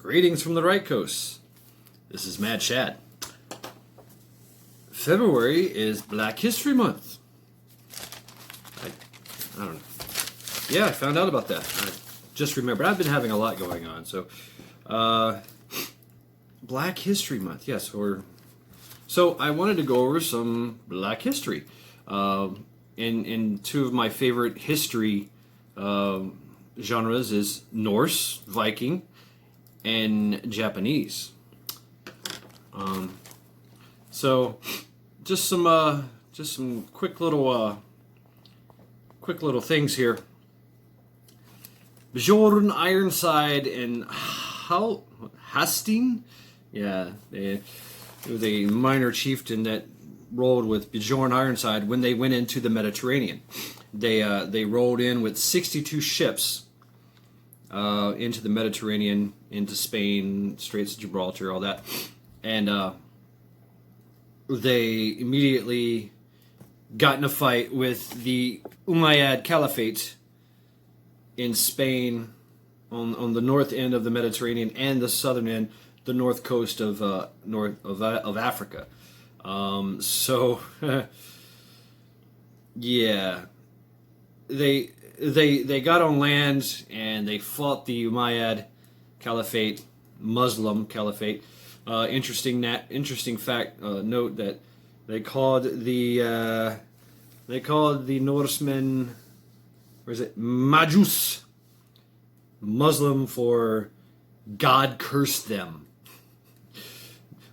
Greetings from the right coast. This is Mad Shad. February is Black History Month. I don't know. Yeah, I found out about that. I just remembered. I've been having a lot going on. So, Black History Month. Yes, so I wanted to go over some Black history. In two of my favorite history genres is Norse, Viking, and Japanese. So just some quick little things here. Bjorn Ironside and Hastin, it was a minor chieftain that rolled with Bjorn Ironside when they went into the Mediterranean. They rolled in with 62 ships into the Mediterranean, into Spain, Straits of Gibraltar, all that, and they immediately got in a fight with the Umayyad Caliphate in Spain on the north end of the Mediterranean and the southern end, the north coast of Africa. So yeah, they got on land and they fought the Umayyad Caliphate, Muslim Caliphate. Interesting fact. Note that they called the Norsemen, or is it Majus, Muslim for God cursed them.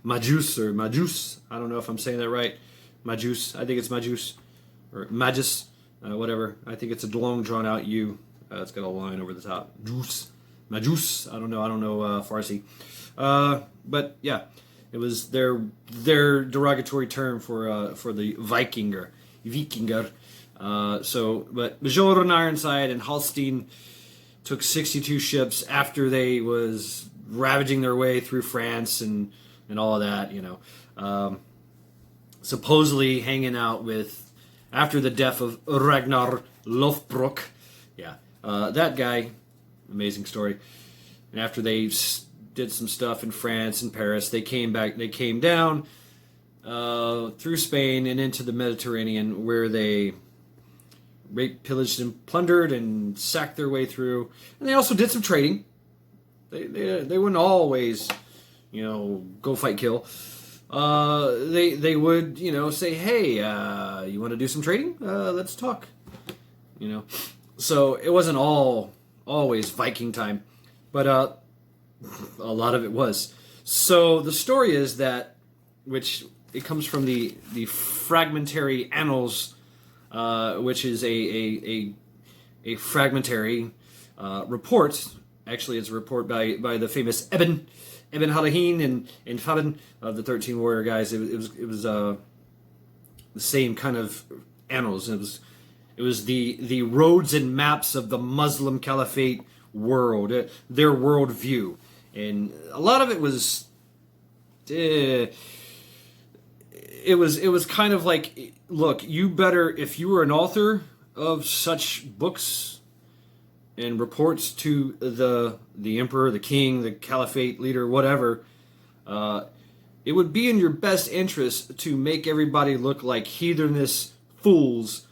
Majus or Majus. I don't know if I'm saying that right. Majus. I think it's Majus or Majus. Whatever. I think it's a long drawn out U. It's got a line over the top. Juice. Majus. I don't know Farsi. But yeah, it was their derogatory term for the Vikinger. But Bjorn Ironside and Halstein took 62 ships after they was ravaging their way through France and all of that, supposedly hanging out with, after the death of Ragnar Lothbrok, that guy, amazing story. And after they did some stuff in France and Paris, they came down through Spain and into the Mediterranean, where they raped, pillaged, and plundered and sacked their way through. And they also did some trading. They wouldn't always, go fight, kill. They would, say, hey, you want to do some trading? Let's talk. So it wasn't always Viking time, but a lot of it was. So the story is that, which it comes from the Fragmentary Annals, which is a fragmentary report. Actually, it's a report by the famous Ibn Halahin and Farin of the 13 Warrior guys. It was the same kind of annals. It was the roads and maps of the Muslim Caliphate world, their world view, and a lot of it was. It was kind of like, look, you better, if you were an author of such books and reports to the emperor, the king, the caliphate leader, whatever, it would be in your best interest to make everybody look like heathenish fools,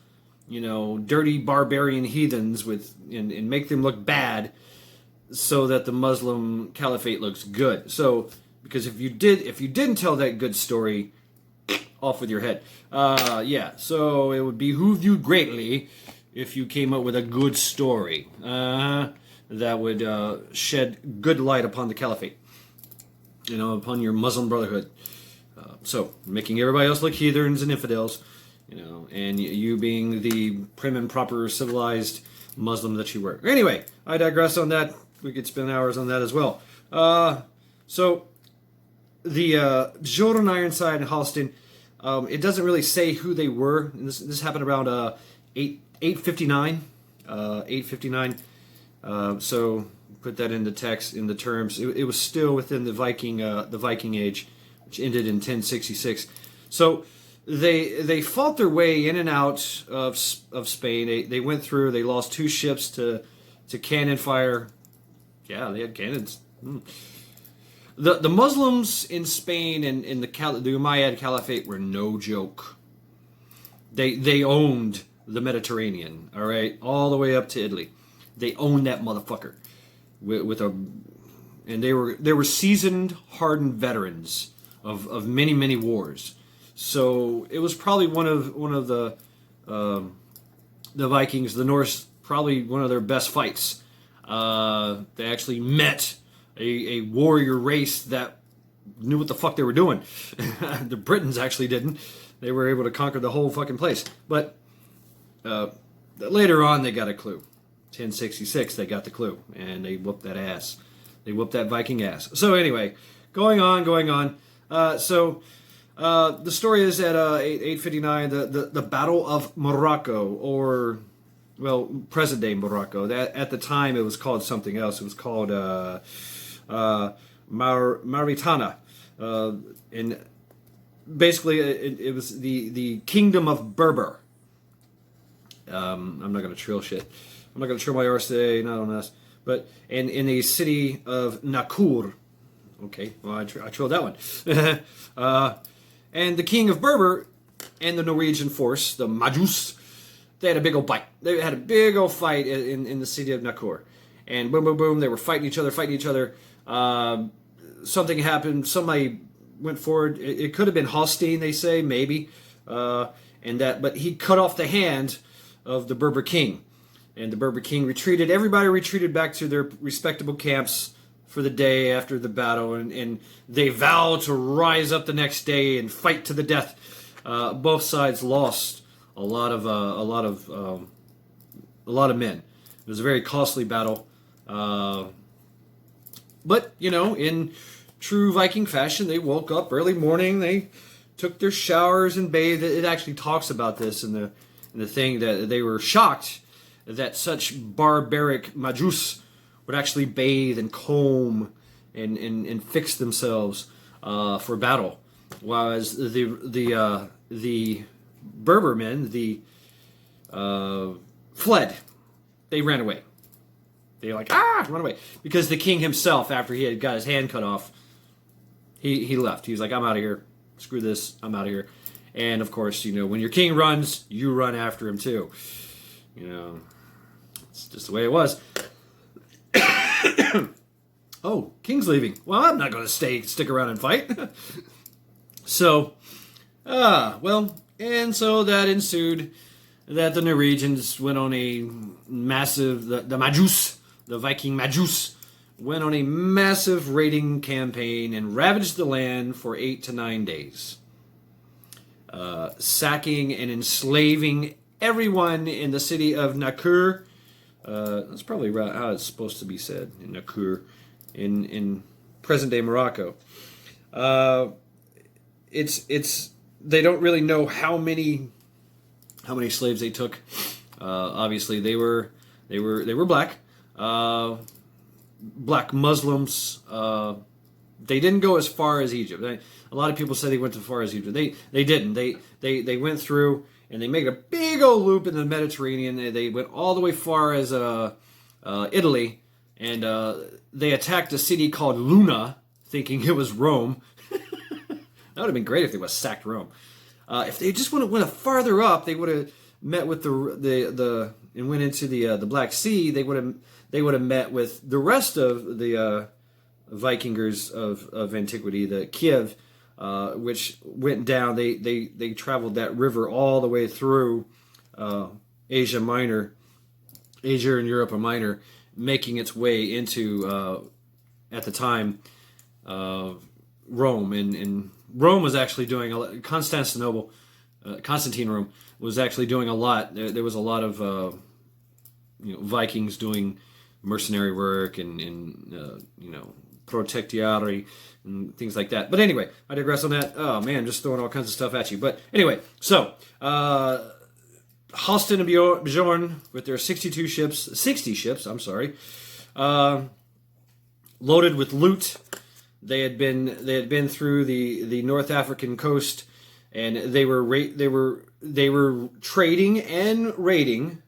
dirty barbarian heathens and make them look bad, so that the Muslim caliphate looks good. So, because if you didn't tell that good story, off with your head. So it would behoove you greatly if you came up with a good story that would shed good light upon the caliphate, upon your Muslim brotherhood. So making everybody else look heathens and infidels, and you being the prim and proper civilized Muslim that you were. Anyway, I digress on that. We could spend hours on that as well. So the Bjorn Ironside and Halstein. It doesn't really say who they were. And this happened around 859. 859. So put that into text, in the terms. It was still within the Viking age, which ended in 1066. So they fought their way in and out of Spain. They went through. They lost 2 ships to cannon fire. Yeah, they had cannons. the Muslims in Spain and in the Umayyad Caliphate were no joke. They owned the Mediterranean, all right, all the way up to Italy. They owned that motherfucker and they were seasoned, hardened veterans of many wars. So it was probably one of the Vikings, the Norse, probably one of their best fights. They actually met a warrior race that knew what the fuck they were doing. The Britons actually didn't. They were able to conquer the whole fucking place. But later on, they got a clue. 1066, they got the clue, and they whooped that ass. They whooped that Viking ass. So anyway, going on. The story is at 859, the Battle of Morocco, or, well, present-day Morocco. At the time, it was called something else. It was called Mauritania. And basically, it was the Kingdom of Berber. I'm not going to trill shit. I'm not going to trill my arse today, not on us. But in the city of Nakur. Okay, well, I trilled that one. And the king of Berber and the Norwegian force, the Majus, they had a big old fight. They had a big old fight in the city of Nakur. And boom, boom, boom, they were fighting each other. Something happened. Somebody went forward. It could have been Holstein, they say, maybe. But he cut off the hand of the Berber king. And the Berber king retreated. Everybody retreated back to their respectable camps for the day after the battle, and they vow to rise up the next day and fight to the death. Both sides lost a lot of men. It was a very costly battle, but in true Viking fashion, they woke up early morning. They took their showers and bathed. It actually talks about this in the thing that they were shocked that such barbaric Majus would actually bathe and comb and fix themselves for battle, whereas the Berber men fled. They ran away. They run away because the king himself, after he had got his hand cut off, he left. He was like, I'm out of here. Screw this. I'm out of here. And of course, when your king runs, you run after him too. It's just the way it was. Oh, king's leaving. Well, I'm not going to stick around and fight. So that ensued that the Norwegians went on a massive, the Majus, the Viking Majus, went on a massive raiding campaign and ravaged the land for 8 to 9 days. Sacking and enslaving everyone in the city of Nakur. That's probably how it's supposed to be said, in Nakur, in present-day Morocco. It's they don't really know how many slaves they took. Obviously, they were black, black Muslims. They didn't go as far as Egypt. A lot of people say they went as far as Egypt. They didn't. They went through. And they made a big old loop in the Mediterranean. They went all the way far as Italy, and they attacked a city called Luna, thinking it was Rome. That would have been great if they would have sacked Rome. If they just went farther up, they would have met with the and went into the Black Sea. They would have met with the rest of the Vikingers of antiquity, the Kiev. Which went down. They traveled that river all the way through Asia Minor, Asia and Europe Minor, making its way into at the time Rome. And Rome was actually doing a lot. Constantine Rome was actually doing a lot. There was a lot of Vikings doing mercenary work and protectiari and things like that. But anyway, I digress on that. Oh man, I'm just throwing all kinds of stuff at you. But anyway, so Halsten and Bjorn with their 60 ships, loaded with loot. They had been through the North African coast, and they were trading and raiding.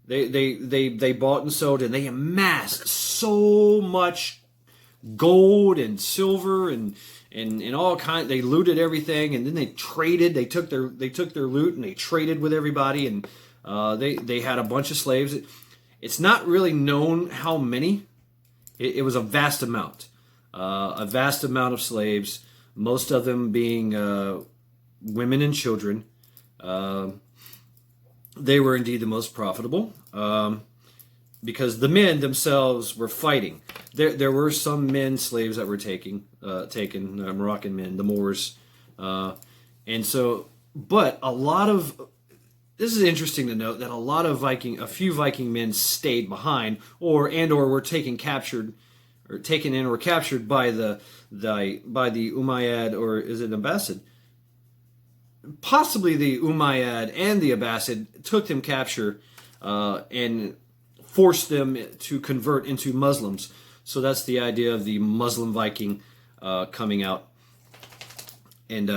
They bought and sold, and they amassed so much gold and silver and all kind. They looted everything, and then they traded. They took their loot and they traded with everybody, and they had a bunch of slaves. It's not really known how many. It was a vast amount of slaves. Most of them being women and children. They were indeed the most profitable. Because the men themselves were fighting. There were some men slaves that were taken, Moroccan men, the Moors, and so. But a lot of this is interesting to note that a few Viking men stayed behind, or were taken in or captured by the Umayyad, or is it Abbasid? Possibly the Umayyad and the Abbasid took them capture and forced them to convert into Muslims. So that's the idea of the Muslim Viking coming out. And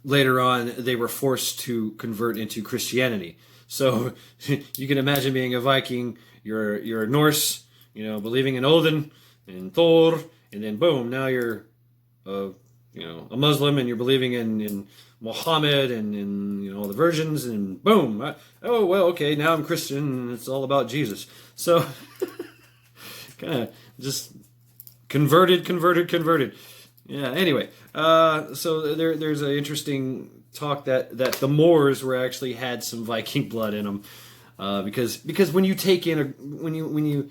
later on, they were forced to convert into Christianity. So you can imagine being a Viking. You're a Norse, believing in Odin and Thor, and then boom, now you're a Muslim, and you're believing in Muhammad and in all the virgins, and boom, okay, now I'm Christian and it's all about Jesus. So kind of just converted. Yeah. Anyway, so there's an interesting talk that the Moors actually had some Viking blood in them, because when you take in when you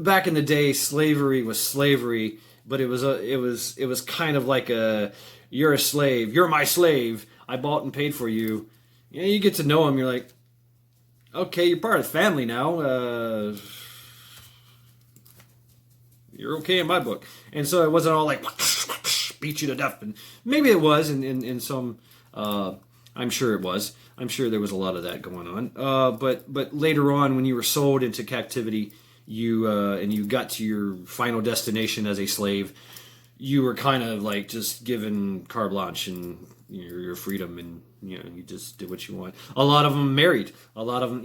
back in the day, slavery was slavery, but it was kind of like you're a slave. You're my slave. I bought and paid for you. You get to know him. You're like, okay, you're part of the family now. You're okay in my book. And so it wasn't all like beat you to death. And maybe it was in some. I'm sure it was. I'm sure there was a lot of that going on. But later on, when you were sold into captivity, you got to your final destination as a slave, you were kind of like just given carte blanche and your freedom, and you just did what you want. A lot of them married. A lot of them,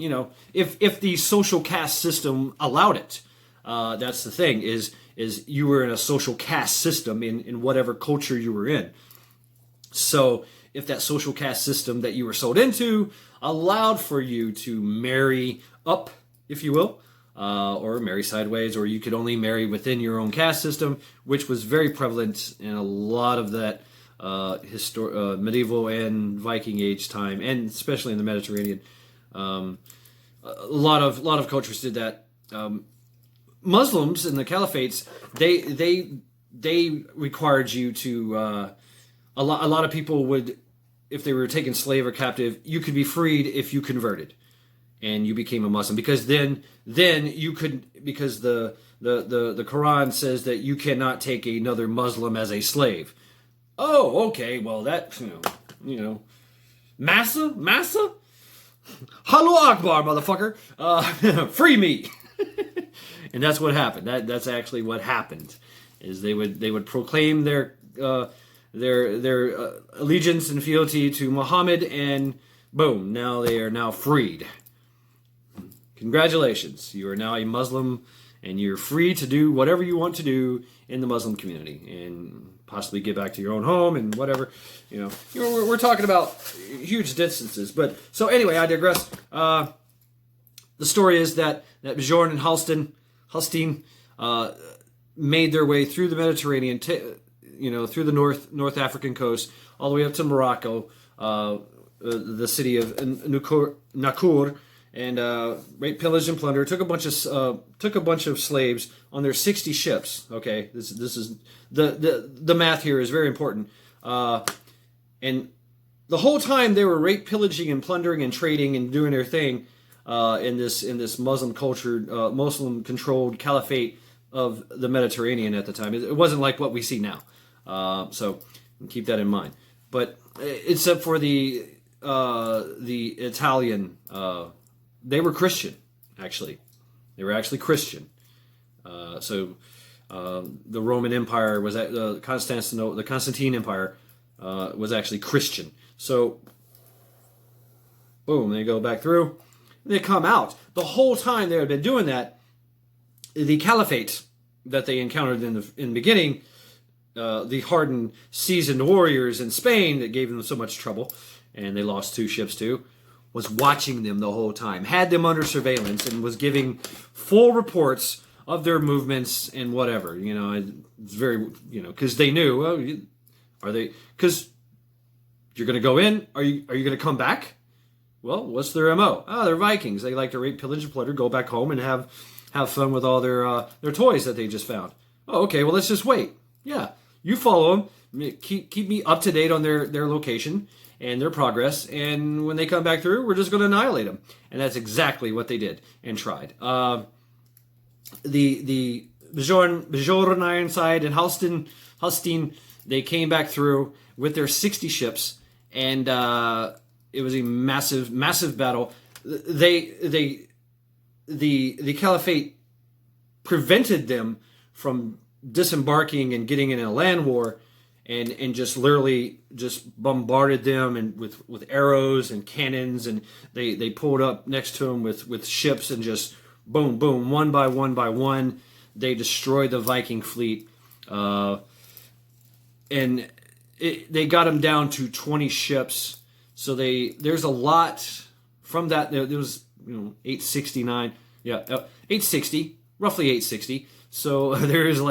if the social caste system allowed it, that's the thing. Is you were in a social caste system in whatever culture you were in. So if that social caste system that you were sold into allowed for you to marry up, if you will, or marry sideways, or you could only marry within your own caste system, which was very prevalent in a lot of that medieval and Viking age time, and especially in the Mediterranean. A lot of cultures did that. Muslims in the caliphates, they required you to. A lot of people would, if they were taken slave or captive, you could be freed if you converted and you became a Muslim, because then you could, because the Quran says that you cannot take another Muslim as a slave. Oh, okay, well that Massa, Halu Akbar, motherfucker, free me. And that's what happened. That's actually what happened. Is they would proclaim their allegiance and fealty to Muhammad, and boom, now they are now freed. Congratulations, you are now a Muslim, and you're free to do whatever you want to do in the Muslim community, and possibly get back to your own home and whatever. We're talking about huge distances. But so anyway, I digress. The story is that Bjorn and Halstein made their way through the Mediterranean, through the North African coast, all the way up to Morocco, the city of Nakur, and raped, pillaged, and plundered. Took a bunch of slaves on their 60 ships. Okay, this is the math here is very important. And the whole time they were rape, pillaging, and plundering, and trading, and doing their thing in this Muslim cultured, Muslim controlled caliphate of the Mediterranean at the time. It wasn't like what we see now. So keep that in mind. But except for the Italian. They were Christian, actually. They were actually Christian. So the Roman Empire was at the Constantine Empire was actually Christian. So boom, they go back through. They come out. The whole time they had been doing that, the caliphate that they encountered in the beginning, the hardened, seasoned warriors in Spain that gave them so much trouble, and they lost 2 ships too, was watching them the whole time, had them under surveillance, and was giving full reports of their movements and whatever. It's very, because they knew, well, are they? Because you're going to go in. Are you going to come back? Well, what's their MO? They're Vikings. They like to rape, pillage, and plunder, go back home, and have fun with all their toys that they just found. Oh, okay. Well, let's just wait. Yeah, you follow them. Keep me up to date on their location and their progress. And when they come back through, we're just going to annihilate them. And that's exactly what they did and tried. The Bjorn Ironside and Halstein, they came back through with their 60 ships, and it was a massive battle. The Caliphate prevented them from disembarking and getting in a land war, and just literally just bombarded them and with arrows and cannons, and they pulled up next to them with ships, and just boom, boom, one by one, they destroyed the Viking fleet, and they got them down to 20 ships. So there's a lot from that. There was 869, 860, roughly 860. So there is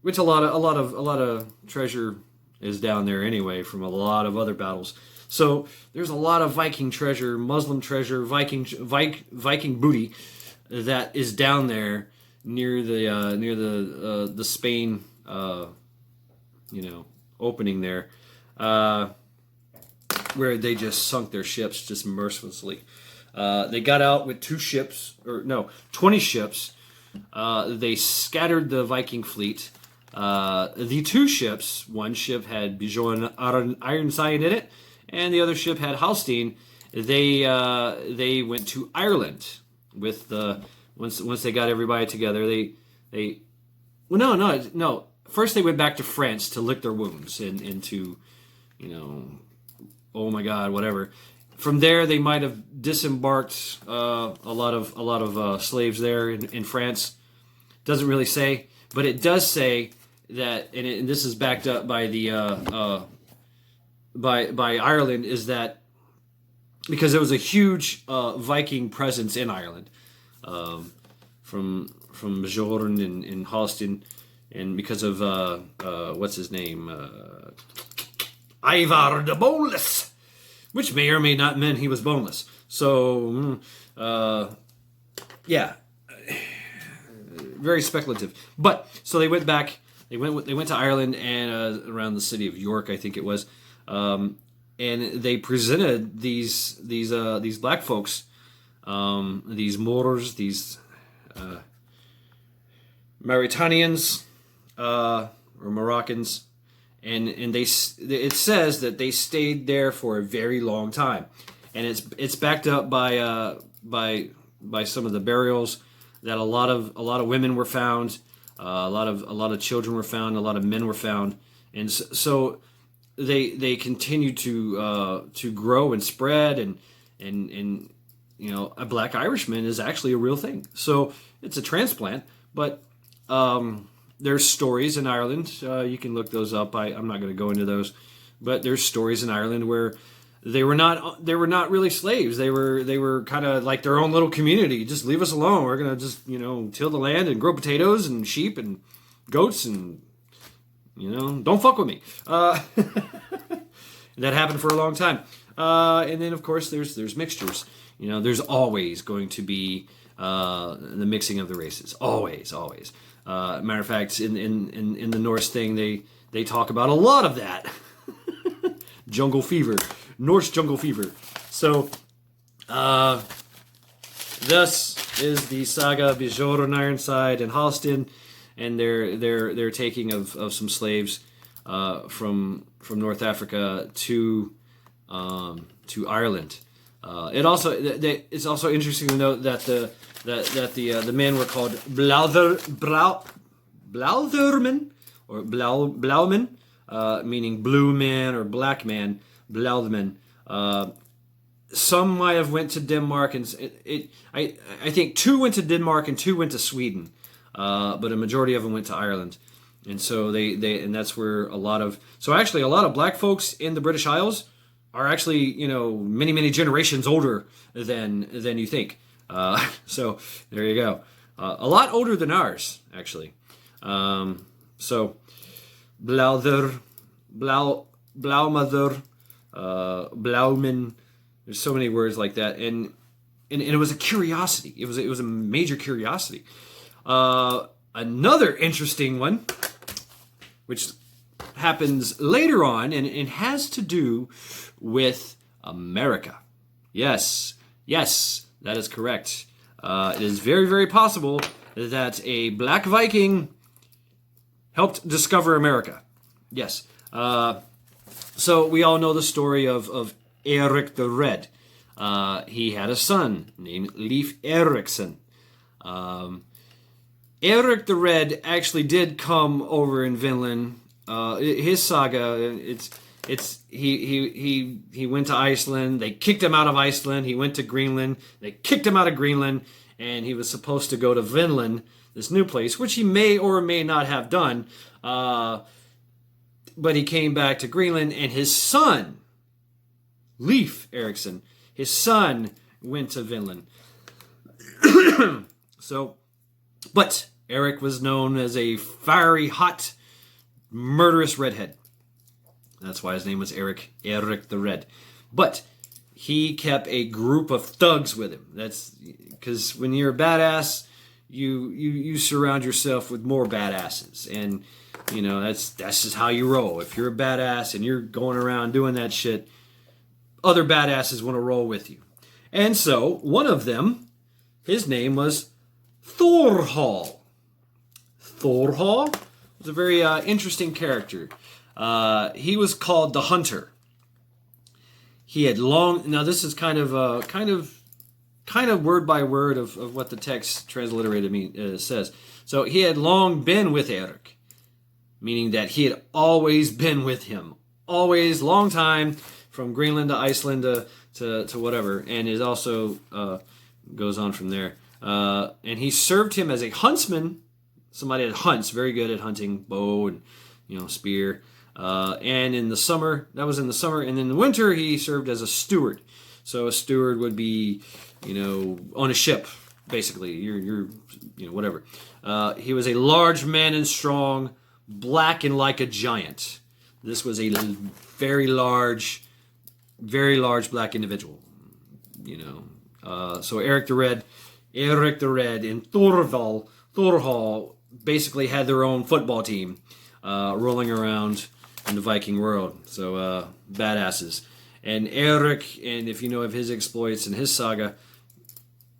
which a lot of treasure is down there anyway from a lot of other battles. So there's a lot of Viking treasure, Muslim treasure, Viking booty that is down there near the Spain opening there, where they just sunk their ships just mercilessly. They got out with 20 ships. They scattered the Viking fleet. The 2 ships, one ship had Bjorn Ironside in it, and the other ship had Halstein. They went to Ireland with once they got everybody together. No. First they went back to France to lick their wounds and to, oh my God, whatever. From there they might have disembarked a lot of slaves there in France. Doesn't really say, but it does say that, and this is backed up by the by Ireland, is that because there was a huge Viking presence in Ireland, from Bjorn and Halstein, and because of what's his name, Ivar the Boneless, which may or may not mean he was boneless. So very speculative. But so they went back. They went to Ireland and around the city of York, I think it was, and they presented these black folks, these Moors, these Mauritanians or Moroccans, and it says that they stayed there for a very long time, and it's backed up by some of the burials that a lot of women were found. A lot of children were found. A lot of men were found, and so they continue to grow and spread, and a black Irishman is actually a real thing. So it's a transplant, but there's stories in Ireland. You can look those up. I'm not going to go into those, but there's stories in Ireland where they were not really slaves. They were kind of like their own little community. Just leave us alone. We're gonna just till the land and grow potatoes and sheep and goats, and don't fuck with me. That happened for a long time. And then of course there's mixtures. There's always going to be the mixing of the races. Always. Matter of fact, in the Norse thing, they talk about a lot of that. Jungle fever. Norse jungle fever. So, thus is the saga of Bjorn Ironside and Halstein, and their taking of some slaves from North Africa to Ireland. It's also interesting to note that the men were called Blauthermen or Blaumen, meaning blue man or black man. Blauthermen. Some might have went to Denmark, and I think 2 went to Denmark and 2 went to Sweden. but a majority of them went to Ireland. And so and that's where a lot of black folks in the British Isles are actually, many, many generations older than you think. So there you go. A lot older than ours, actually. So Blauther, Blaumother, Blauman. There's so many words like that, and it was a curiosity. It was a major curiosity. Another interesting one, which happens later on, and it has to do with America. Yes, that is correct. It is very, very possible that a black Viking helped discover America. Yes. So we all know the story of Eric the Red. He had a son named Leif Erikson. Eric the Red actually did come over in Vinland. His saga, he went to Iceland. They kicked him out of Iceland. He went to Greenland. They kicked him out of Greenland, and he was supposed to go to Vinland, this new place, which he may or may not have done. But he came back to Greenland, and his son, Leif Erikson, his son went to Vinland. But Eric was known as a fiery, hot, murderous redhead. That's why his name was Eric the Red. But he kept a group of thugs with him. That's because when you're a badass, you surround yourself with more badasses, and that's just how you roll. If you're a badass and you're going around doing that shit, other badasses want to roll with you. And so one of them, his name was Thorhall. Thorhall was a very interesting character. He was called the Hunter. He had long. Now this is kind of word by word of what the text transliterated says. So he had long been with Eric, meaning that he had always been with him, always, long time, from Greenland to Iceland to whatever, and it also goes on from there. And he served him as a huntsman, somebody that hunts, very good at hunting, bow and spear. And in the summer, and in the winter he served as a steward. So a steward would be, on a ship, basically. You're whatever. He was a large man and strong, black and like a giant. This was a very large black individual. So Eric the Red, and Thorhall basically had their own football team, rolling around in the Viking world. So badasses. And Eric, and if you know of his exploits and his saga,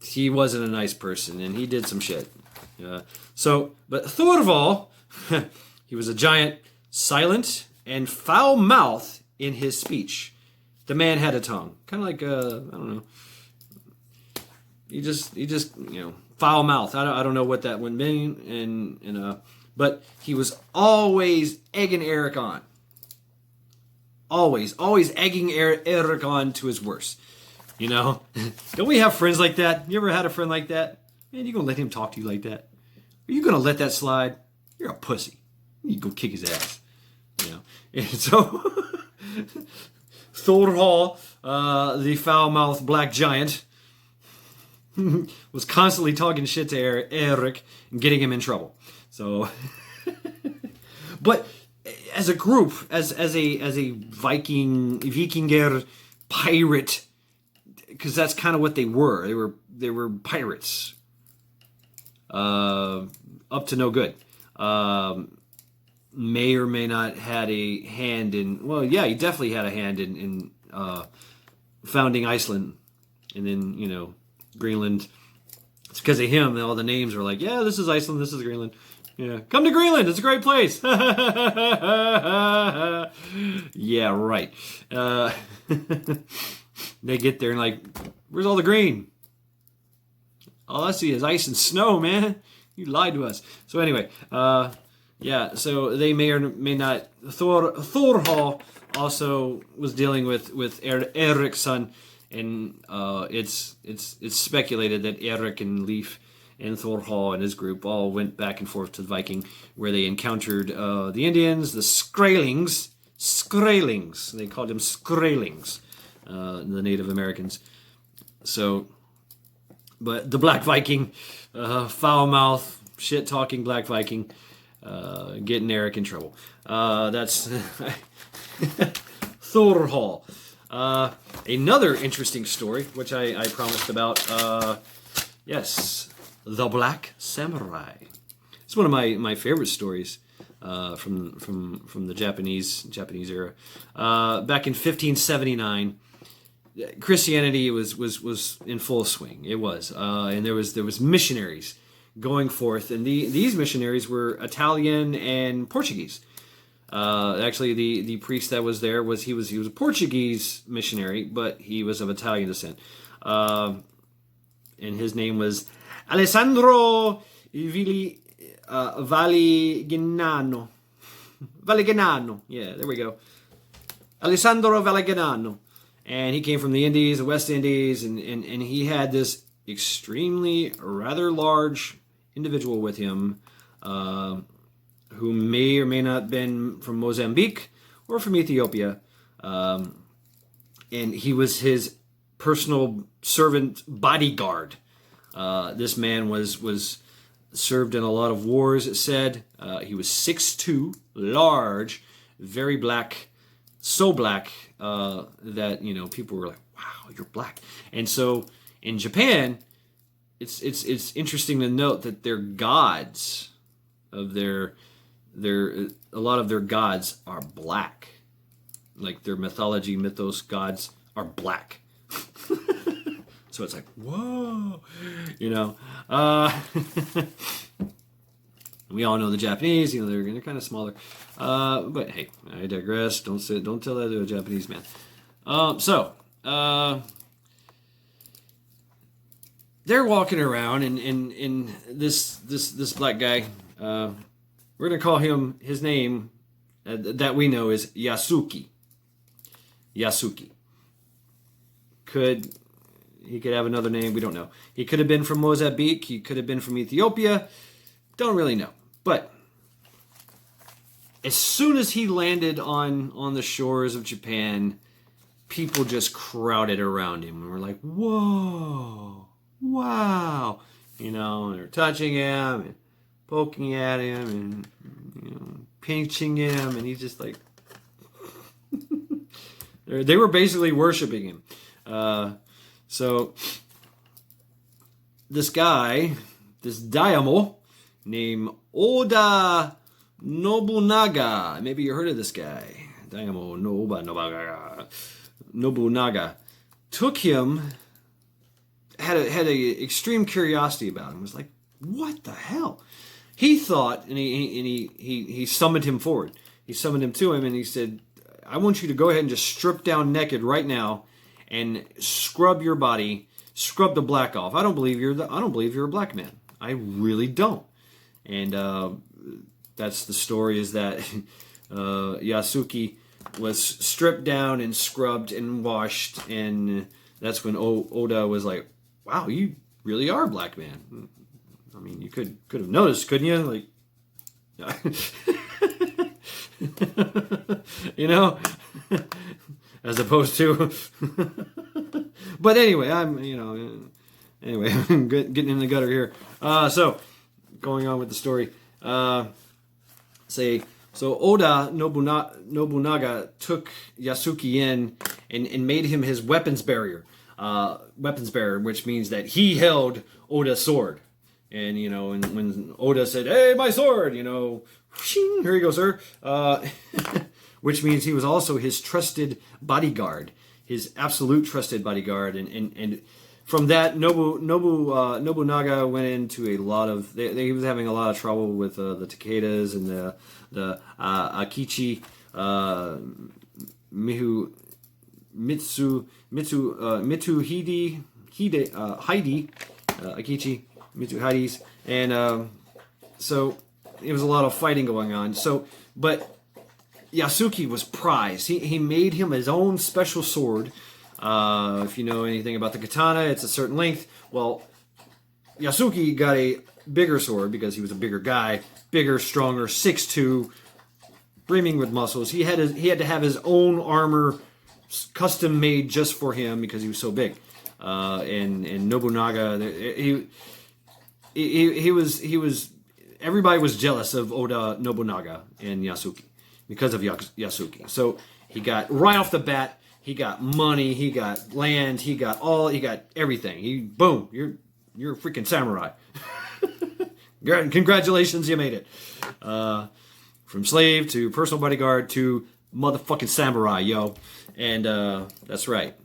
he wasn't a nice person, and he did some shit. But Thorvald, he was a giant, silent, and foul mouth in his speech. The man had a tongue, kind of like I don't know. He just foul mouth. I don't know what that would mean, but he was always egging Eric on. Always egging Eric on to his worst. Don't we have friends like that? You ever had a friend like that? Man, you gonna let him talk to you like that? Are you gonna let that slide? You're a pussy. You go kick his ass. And so Thorhall, the foul-mouthed black giant, was constantly talking shit to Eric and getting him in trouble. So, but as a group, as a Vikinger pirate, because that's kind of what they were. They were pirates, up to no good. May or may not had a hand in. Well, yeah, he definitely had a hand in founding Iceland, and then Greenland. It's because of him. All the names are like, yeah, this is Iceland, this is Greenland. Yeah, come to Greenland. It's a great place. Yeah, right. They get there and like, where's all the green? All I see is ice and snow, man. You lied to us. So anyway, yeah. So they may or may not. Thorhall also was dealing with Eric's son, and it's speculated that Eric and Leif and Thorhall and his group all went back and forth to the Viking, where they encountered the Indians, the Skraelings. They called them Skraelings, the Native Americans. So, but the Black Viking, foul mouth, shit talking Black Viking, getting Eric in trouble. That's Thorhall. Another interesting story, which I promised about. Yes, the Black Samurai. It's one of my favorite stories from the Japanese era. Back in 1579, Christianity was in full swing. It was, and there was missionaries going forth, and these missionaries were Italian and Portuguese. Actually, the priest that was there was a Portuguese missionary, but he was of Italian descent, and his name was Alessandro Vallegnano. Vallegnano, yeah, there we go. Alessandro Vallegnano, and he came from the Indies, the West Indies, and he had this extremely rather large individual with him, who may or may not have been from Mozambique or from Ethiopia. And he was his personal servant bodyguard. This man was served in a lot of wars, it said. He was 6'2", large, very black, so black that, people were like, wow, you're black. And so in Japan, it's interesting to note that their gods of a lot of their gods are black. Like their mythos gods are black. So it's like, whoa, we all know the Japanese, they're kind of smaller. But hey, I digress. Don't tell that to a Japanese man. They're walking around, and this black guy, we're going to call him, his name that we know is Yasuki. Yasuki. He could have another name, we don't know. He could have been from Mozambique, he could have been from Ethiopia, don't really know. But as soon as he landed on the shores of Japan, people just crowded around him and were like, whoa, wow. They're touching him and poking at him and pinching him, and he's just like they were basically worshiping him. So this guy, this daimyo named Oda Nobunaga, maybe you heard of this guy, daimyo Nobunaga, took him, had a extreme curiosity about him, was like, what the hell? He thought, and he summoned him forward. He summoned him to him, and he said, I want you to go ahead and just strip down naked right now and scrub your body, scrub the black off. I don't believe you're a black man. I really don't. And that's the story, is that Yasuki was stripped down and scrubbed and washed, and that's when Oda was like, wow, you really are a black man. I mean, you could have noticed, couldn't you? Like, as opposed to. But anyway, I'm getting in the gutter here. So going on with the story. So Oda Nobunaga took Yasuki in and made him his weapons bearer, which means that he held Oda's sword. And, and when Oda said, hey, my sword, here you go, sir. Which means he was also his trusted bodyguard, his absolute trusted bodyguard. And from that, Nobunaga went into a lot of, he was having a lot of trouble with the Takedas and the Akichi, Heidi, Akichi, Mitsuhadis, and so it was a lot of fighting going on. So, but Yasuki was prized. He made him his own special sword. If you know anything about the katana, it's a certain length. Well, Yasuki got a bigger sword because he was a bigger guy, bigger, stronger, 6'2", brimming with muscles. He had to have his own armor custom made just for him because he was so big. And Nobunaga, he was everybody was jealous of Oda Nobunaga and Yasuki because of Yasuki. So he got right off the bat. He got money. He got land. He got everything. Boom. You're a freaking samurai. Congratulations, you made it. From slave to personal bodyguard to motherfucking samurai, yo. And that's right.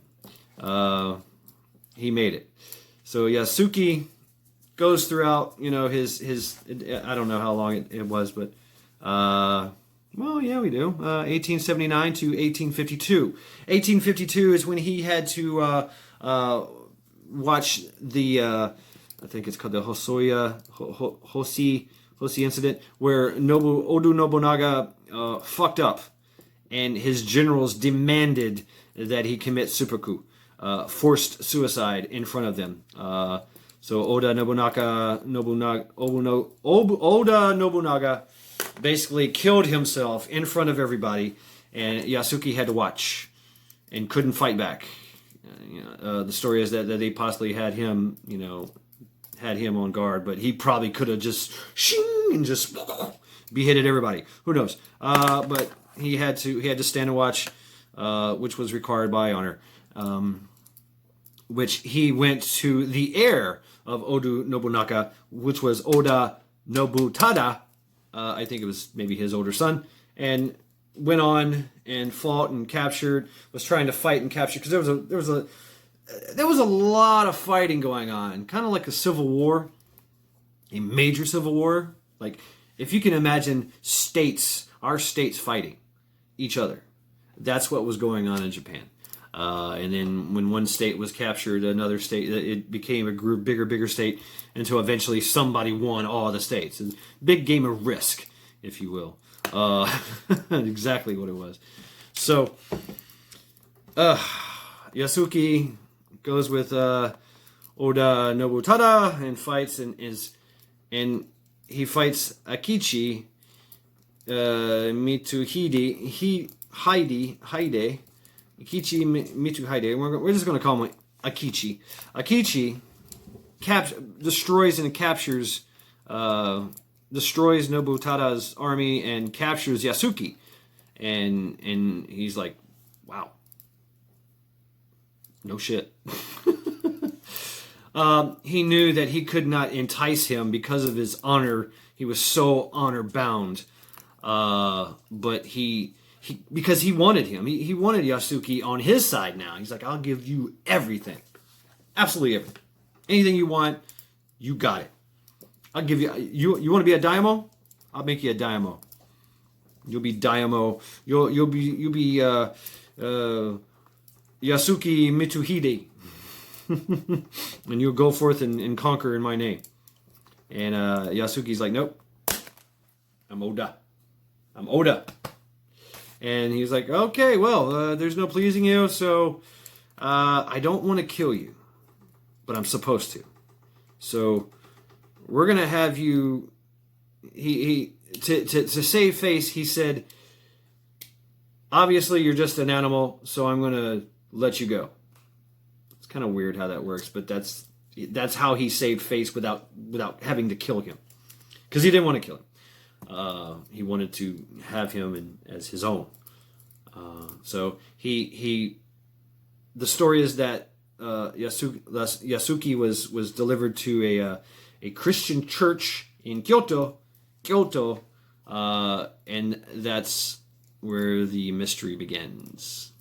He made it. So Yasuki goes throughout, his I don't know how long it was, but well, yeah, we do. 1879 to 1852. 1852 is when he had to watch the I think it's called the Hoshi incident, where Oda Nobunaga fucked up, and his generals demanded that he commit seppuku, forced suicide in front of them. So Oda Nobunaga basically killed himself in front of everybody, and Yasuki had to watch and couldn't fight back. The story is that they possibly had him, on guard, but he probably could have just shing and just beheaded everybody. Who knows? But he had to stand and watch, which was required by honor. Which he went to the heir of Oda Nobunaga, which was Oda Nobutada. I think it was maybe his older son, and went on and fought and captured. Was trying to fight and capture because there was a lot of fighting going on, kind of like a civil war, a major civil war. Like if you can imagine our states fighting each other, that's what was going on in Japan. And then when one state was captured, another state, it became a bigger state, until eventually somebody won all the states. A big game of Risk, if you will. Exactly what it was. So, Yasuki goes with Oda Nobutada and fights, and he fights Akichi Mitsuhide. Akichi Mitsuhide. We're just going to call him Akichi. Akichi destroys Nobutada's army and captures Yasuki, and he's like, wow, no shit. He knew that he could not entice him because of his honor. He was so honor bound, but because he wanted him. He wanted Yasuki on his side now. He's like, I'll give you everything. Absolutely everything. Anything you want, you got it. I'll give you... You want to be a daimyo? I'll make you a daimyo. You'll be daimyo. You'll be Yasuki Mitsuhide. And you'll go forth and conquer in my name. And Yasuki's like, nope. I'm Oda. And he's like, okay, well, there's no pleasing you, so I don't want to kill you, but I'm supposed to. So we're going to have you... To save face, he said, obviously you're just an animal, so I'm going to let you go. It's kind of weird how that works, but that's how he saved face without having to kill him. Because he didn't want to kill him. He wanted to have him as his own. So the story is that Yasuki was delivered to a Christian church in Kyoto, and that's where the mystery begins.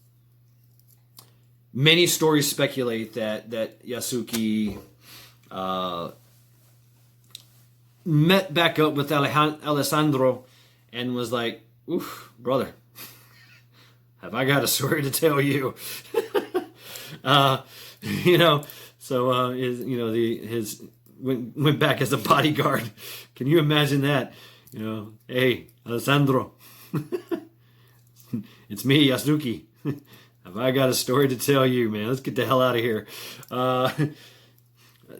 Many stories speculate that Yasuki met back up with Alessandro and was like, oof, brother, have I got a story to tell you? So his went back as a bodyguard. Can you imagine that? Hey, Alessandro, it's me, Yasuki. Have I got a story to tell you, man? Let's get the hell out of here.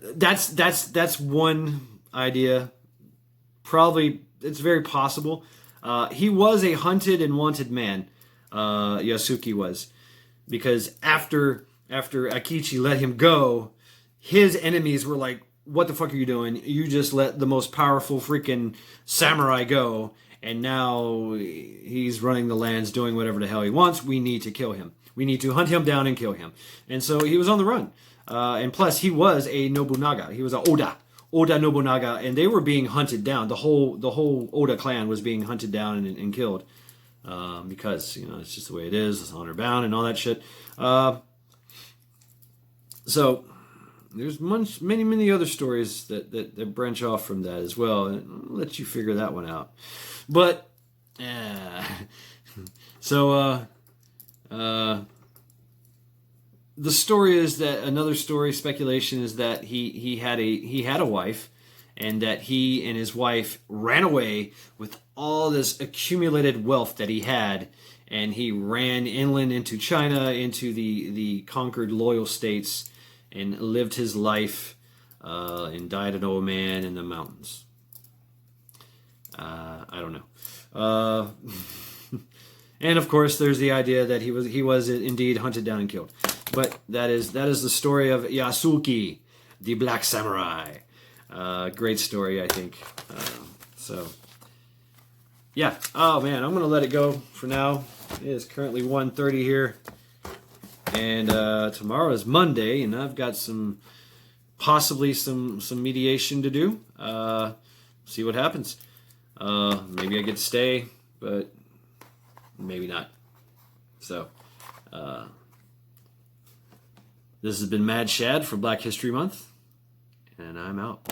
That's one idea. Probably it's very possible. He was a hunted and wanted man. Yasuki was, because after Akichi let him go, his enemies were like, "What the fuck are you doing? You just let the most powerful freaking samurai go, and now he's running the lands, doing whatever the hell he wants. We need to kill him. We need to hunt him down and kill him." And so he was on the run. And plus, he was a Nobunaga. He was a Oda Nobunaga, and they were being hunted down. The whole Oda clan was being hunted down and killed, because it's just the way it is. It's honor bound and all that shit. So there's many other stories that branch off from that as well, and I'll let you figure that one out. But so the story is that another story speculation is that he had a wife, and that he and his wife ran away with all this accumulated wealth that he had, and he ran inland into China, into the conquered loyal states, and lived his life, and died an old man in the mountains. I don't know. And of course, there's the idea that he was indeed hunted down and killed. But that is the story of Yasuki, the Black Samurai. Great story, I think. So, yeah. Oh man, I'm gonna let it go for now. It is currently 1:30 here, and tomorrow is Monday, and I've got possibly some mediation to do. See what happens. Maybe I get to stay, but maybe not. So, this has been Mad Shad for Black History Month, and I'm out.